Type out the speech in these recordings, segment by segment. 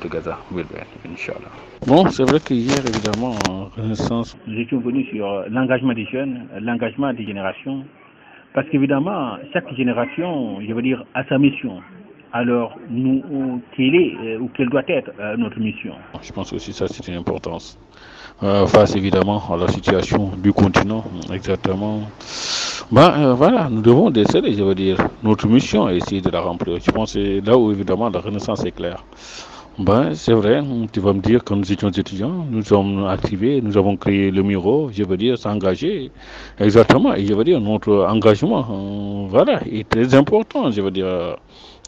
together will win, Inch'Allah. Bon, c'est vrai qu'hier, évidemment, en Renaissance, nous étions venus sur l'engagement des jeunes, l'engagement des générations, parce qu'évidemment, chaque génération, je veux dire, a sa mission. Alors, nous, quelle est ou quelle doit être notre mission? Je pense aussi ça, c'est une importance. Face évidemment à la situation du continent, exactement. Voilà, nous devons déceler, je veux dire, notre mission et essayer de la remplir. Je pense que c'est là où évidemment la Renaissance est claire. C'est vrai, tu vas me dire, quand nous étions étudiants, nous sommes activés, nous avons créé le Miro, je veux dire, s'engager. Exactement, et je veux dire, notre engagement, voilà, est très important, je veux dire,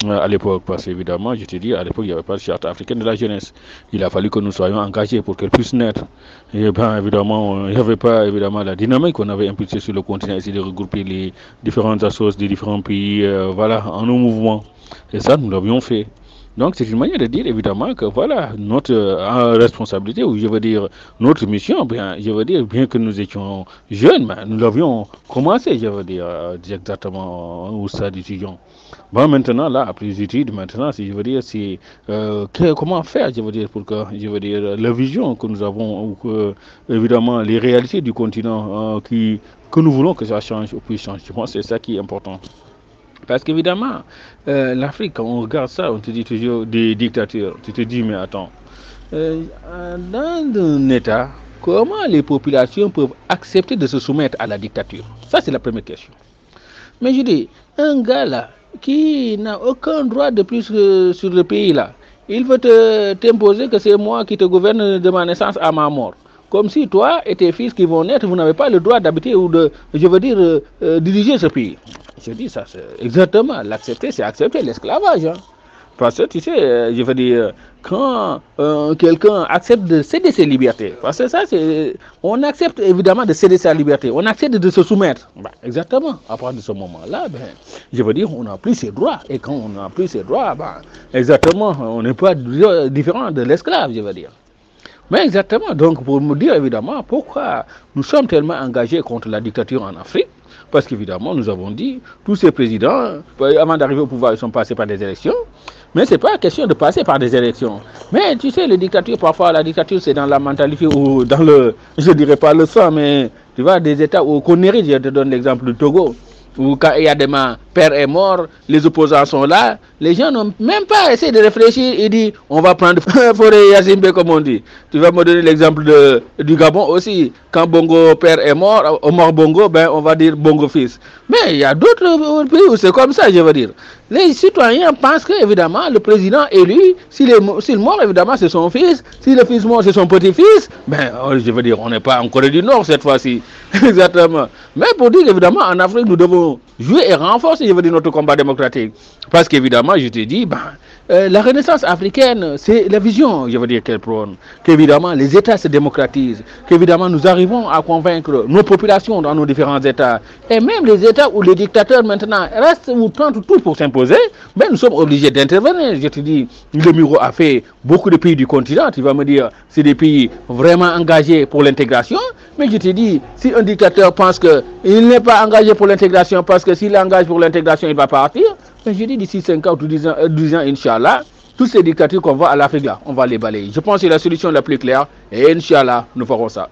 à l'époque, parce qu'évidemment, je te dis, à l'époque, il n'y avait pas de charte africaine de la jeunesse. Il a fallu que nous soyons engagés pour qu'elle puisse naître. Et bien, évidemment, il n'y avait pas, évidemment, la dynamique qu'on avait impulsée sur le continent, essayer de regrouper les différentes associations des différents pays, voilà, en un mouvement. Et ça, nous l'avions fait. Donc, c'est une manière de dire, évidemment, que voilà, notre responsabilité, ou je veux dire, notre mission, bien, je veux dire, bien que nous étions jeunes, mais nous l'avions commencé, je veux dire, exactement au stade étudiant. Maintenant, là, après les études, maintenant, je veux dire, c'est comment faire, je veux dire, pour que, je veux dire, la vision que nous avons, ou que, évidemment, les réalités du continent que nous voulons que ça change ou puisse changer. Je pense que c'est ça qui est important. Parce qu'évidemment, l'Afrique, quand on regarde ça, on te dit toujours des dictatures. Tu te dis, mais attends, dans un État, comment les populations peuvent accepter de se soumettre à la dictature? Ça, c'est la première question. Mais je dis, un gars là, qui n'a aucun droit de plus sur le pays là, il veut t'imposer que c'est moi qui te gouverne de ma naissance à ma mort. Comme si toi et tes fils qui vont naître, vous n'avez pas le droit d'habiter ou de, je veux dire, diriger ce pays. Je dis ça, c'est exactement, l'accepter, c'est accepter l'esclavage. Hein. Parce que tu sais, je veux dire, quand quelqu'un accepte de céder ses libertés, parce que ça, c'est, on accepte évidemment de céder sa liberté, on accepte de se soumettre. Exactement, à partir de ce moment-là, je veux dire, on n'a plus ses droits. Et quand on n'a plus ses droits, exactement, on n'est pas différent de l'esclave, je veux dire. Mais exactement, donc pour me dire évidemment pourquoi nous sommes tellement engagés contre la dictature en Afrique, parce qu'évidemment, nous avons dit, tous ces présidents, avant d'arriver au pouvoir, ils sont passés par des élections. Mais ce n'est pas question de passer par des élections. Mais tu sais, les dictatures, parfois, la dictature, c'est dans la mentalité ou dans le, je ne dirais pas le sang, mais tu vois, des États où qu'on hérite. Je te donne l'exemple du Togo, où quand il y a des mains, père est mort, les opposants sont là, les gens n'ont même pas essayé de réfléchir et dire, on va prendre Forêt Yazimbe, comme on dit. Tu vas me donner l'exemple du Gabon aussi. Quand Bongo père est mort, Omar Bongo, on va dire Bongo fils. Mais il y a d'autres pays où c'est comme ça, je veux dire. Les citoyens pensent que, évidemment, le président élu, s'il mort, évidemment, c'est son fils. Si le fils mort, c'est son petit-fils. Je veux dire, on n'est pas en Corée du Nord cette fois-ci. Exactement. Mais pour dire, évidemment, en Afrique, nous devons jouer et renforcer, je veux dire, notre combat démocratique. Parce qu'évidemment, je te dis, la Renaissance africaine, c'est la vision, je veux dire, qu'elle prône. Qu'évidemment, les États se démocratisent. Qu'évidemment, nous arrivons à convaincre nos populations dans nos différents États. Et même les États où les dictateurs maintenant restent ou tentent tout pour s'imposer, nous sommes obligés d'intervenir. Je te dis, le Miro a fait beaucoup de pays du continent. Tu vas me dire, c'est des pays vraiment engagés pour l'intégration. Mais je te dis, si un dictateur pense qu'il n'est pas engagé pour l'intégration, parce que s'il est engagé pour l'intégration, il va partir. Mais je dis, d'ici 5 ans ou 10 ans, Inch'Allah, toutes ces dictatures qu'on voit à l'Afrique là, on va les balayer. Je pense que c'est la solution la plus claire. Et Inch'Allah, nous ferons ça.